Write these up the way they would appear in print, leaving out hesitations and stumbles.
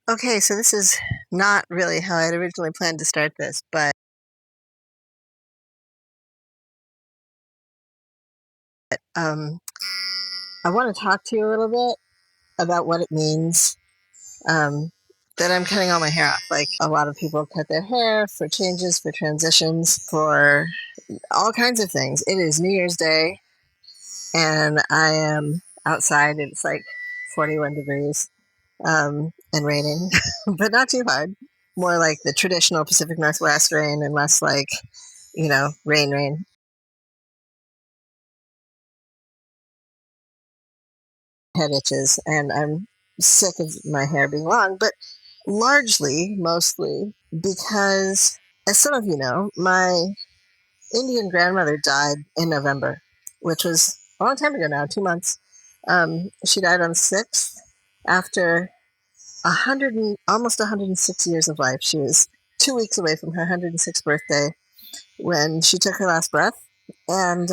Okay, so this is not really how I had originally planned to start this, but um, I want to talk to you a little bit about what it means um, that I'm cutting all my hair off. Like a lot of people cut their hair for changes, for transitions, for all kinds of things. It is New Year's Day, and I am outside. It's like 41 degrees and raining, but not too hard. More like the traditional Pacific Northwest rain and less like, rain. Head itches, and I'm sick of my hair being long, but largely, mostly because, as some of you know, my Indian grandmother died in November, which was a long time ago now, 2 months. She died on the 6th after almost 106 years of life. She was 2 weeks away from her 106th birthday when she took her last breath, and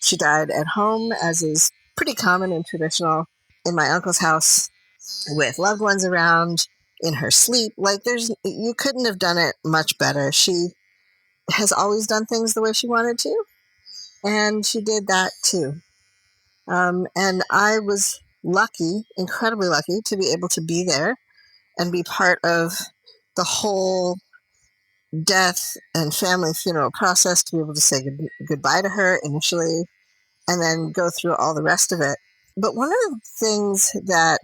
she died at home, as is pretty common and traditional in my uncle's house, with loved ones around, in her sleep. Like, you couldn't have done it much better. She has always done things the way she wanted to, and she did that too. And I was lucky, incredibly lucky, to be able to be there and be part of the whole death and family funeral process, to be able to say goodbye to her initially and then go through all the rest of it. But one of the things that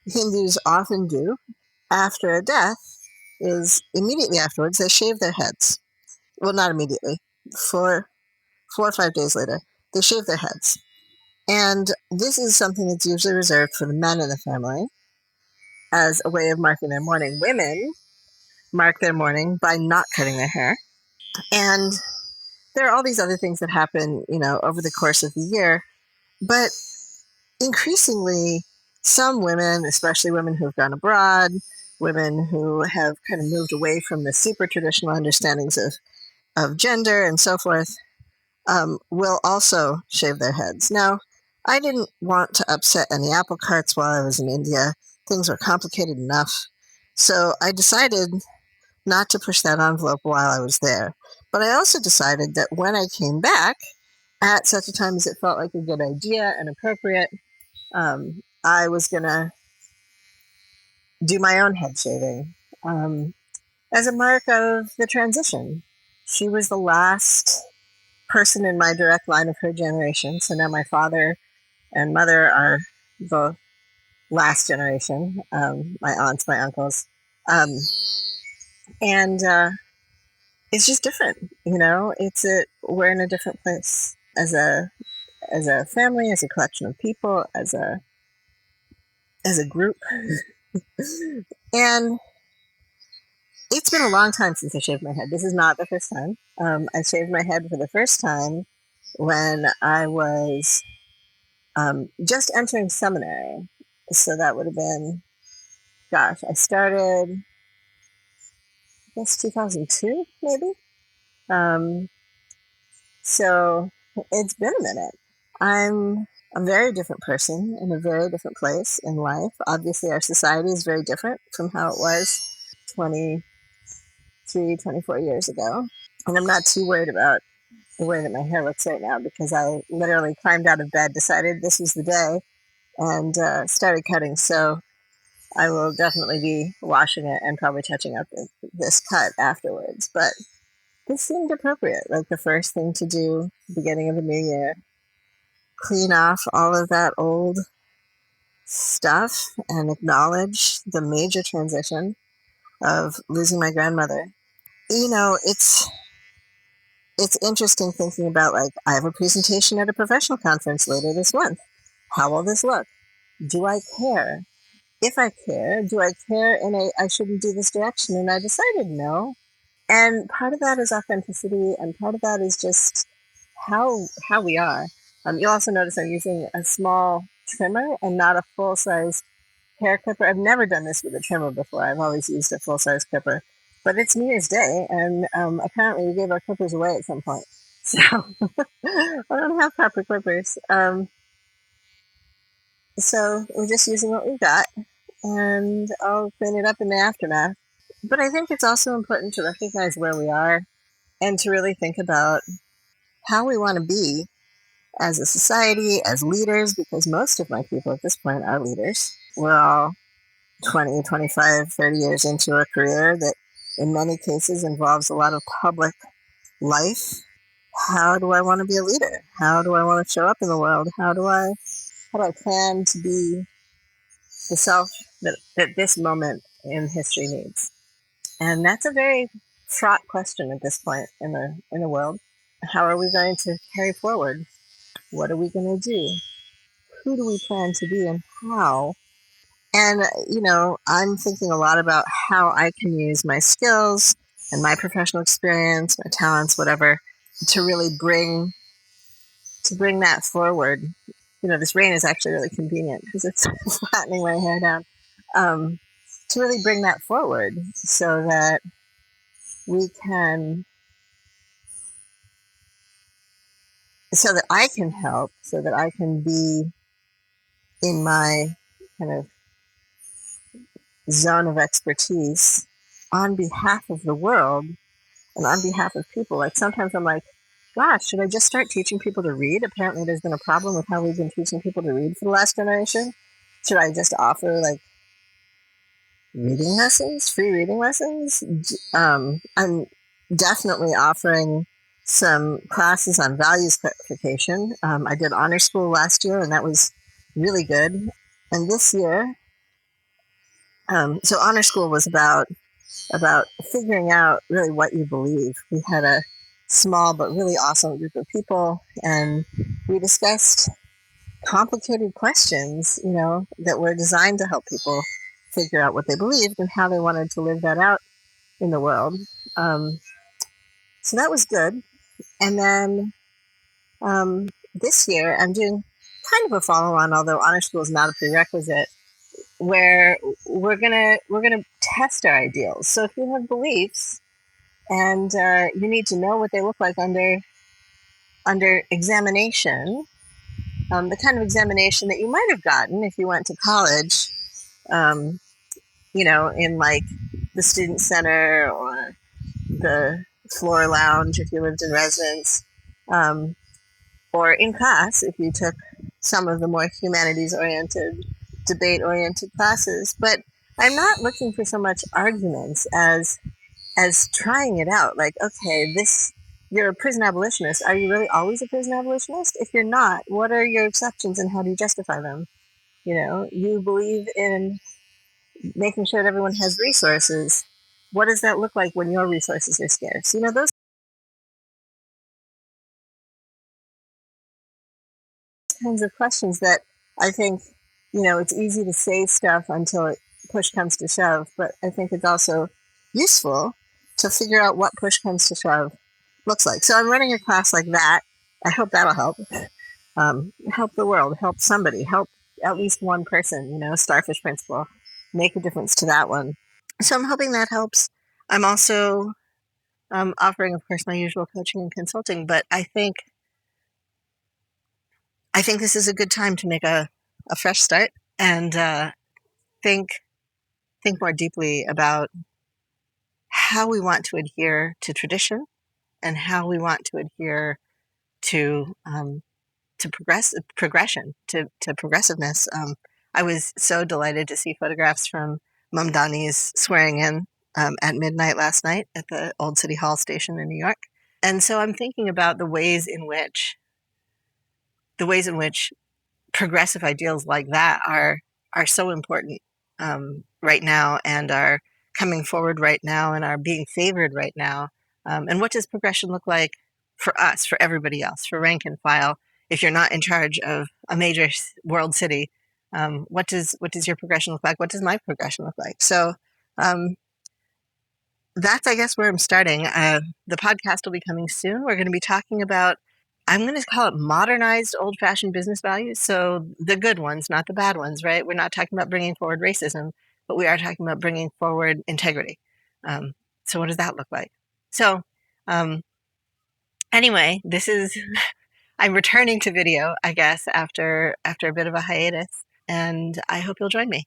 Hindus often do after a death is immediately afterwards they shave their heads. Well, not immediately. For 4 or 5 days later, they shave their heads. And this is something that's usually reserved for the men in the family as a way of marking their mourning. Women mark their mourning by not cutting their hair. And there are all these other things that happen, over the course of the year. But increasingly, some women, especially women who've gone abroad, women who have kind of moved away from the super traditional understandings of gender and so forth, will also shave their heads. Now, I didn't want to upset any apple carts while I was in India. Things were complicated enough. So I decided not to push that envelope while I was there. But I also decided that when I came back, at such a time as it felt like a good idea and appropriate, I was going to do my own head shaving as a mark of the transition. She was the last person in my direct line of her generation. So now my father and mother are the last generation, my aunts, my uncles. Um, and it's just different, we're in a different place as a family, as a collection of people, as a group. And it's been a long time since I shaved my head. This is not the first time. I shaved my head for the first time when I was just entering seminary. So that would have been, gosh, I started, I guess, 2002, maybe. Um, so it's been a minute. I'm a very different person in a very different place in life. Obviously, our society is very different from how it was 23, 24 years ago. And I'm not too worried about the way that my hair looks right now because I literally climbed out of bed, decided this was the day, and started cutting. So I will definitely be washing it and probably touching up this cut afterwards. But this seemed appropriate, like the first thing to do, beginning of the new year. Clean off all of that old stuff and acknowledge the major transition of losing my grandmother. It's interesting thinking about, like, I have a presentation at a professional conference later this month. How will this look? Do I care? If I care, do I care in I shouldn't do this direction? And I decided no. And part of that is authenticity, and part of that is just how we are. You'll also notice I'm using a small trimmer and not a full size hair clipper. I've never done this with a trimmer before. I've always used a full size clipper. But it's New Year's Day, and apparently we gave our clippers away at some point. So I don't have proper clippers. So we're just using what we've got. and I'll clean it up in the aftermath. But I think it's also important to recognize where we are and to really think about how we want to be as a society, as leaders, because most of my people at this point are leaders. We're all 20, 25, 30 years into a career that in many cases involves a lot of public life. How do I want to be a leader? How do I want to show up in the world? How do I plan to be the self that this moment in history needs? And that's a very fraught question at this point in the world. How are we going to carry forward? What are we going to do? Who do we plan to be and how? And, I'm thinking a lot about how I can use my skills and my professional experience, my talents, whatever, to really bring that forward. This rain is actually really convenient because it's flattening my hair down. Um, to really bring that forward so that we can, so that I can help, so that I can be in my kind of zone of expertise on behalf of the world and on behalf of people. Like sometimes I'm like, gosh, should I just start teaching people to read? Apparently there's been a problem with how we've been teaching people to read for the last generation. Should I just offer like reading lessons, free reading lessons? I'm definitely offering some classes on values clarification. I did honor school last year and that was really good. And this year, so honor school was about figuring out really what you believe. We had a small but really awesome group of people, and we discussed complicated questions, that were designed to help people figure out what they believed and how they wanted to live that out in the world. Um, so that was good. And then this year, I'm doing kind of a follow-on, although honor school is not a prerequisite, where we're gonna test our ideals. So if you have beliefs and you need to know what they look like under examination, the kind of examination that you might have gotten if you went to college, um, in like the student center or the floor lounge if you lived in residence, um, or in class if you took some of the more humanities oriented, debate oriented classes. But I'm not looking for so much arguments as trying it out. Like, okay, you're a prison abolitionist. Are you really always a prison abolitionist? If you're not, what are your exceptions and how do you justify them? You believe in making sure that everyone has resources. What does that look like when your resources are scarce? Those kinds of questions that I think, it's easy to say stuff until push comes to shove, but I think it's also useful to figure out what push comes to shove looks like. So I'm running a class like that. I hope that'll help. Help the world, help somebody, help at least one person, starfish principle, make a difference to that one. So I'm hoping that helps. I'm also offering, of course, my usual coaching and consulting, but I think this is a good time to make a fresh start and think think more deeply about how we want to adhere to tradition and how we want to adhere to progression, to progressiveness. I was so delighted to see photographs from Mamdani's swearing in at midnight last night at the Old City Hall station in New York. And so I'm thinking about the ways in which progressive ideals like that are so important right now and are coming forward right now and are being favored right now. And what does progression look like for us, for everybody else, for rank and file? If you're not in charge of a major world city, what does your progression look like? What does my progression look like? So um, that's, I guess, where I'm starting. The podcast will be coming soon. We're going to be talking about, I'm going to call it modernized old fashioned business values. So the good ones, not the bad ones, right? We're not talking about bringing forward racism, but we are talking about bringing forward integrity. Um, so what does that look like? So um, anyway, I'm returning to video, I guess, after a bit of a hiatus, and I hope you'll join me.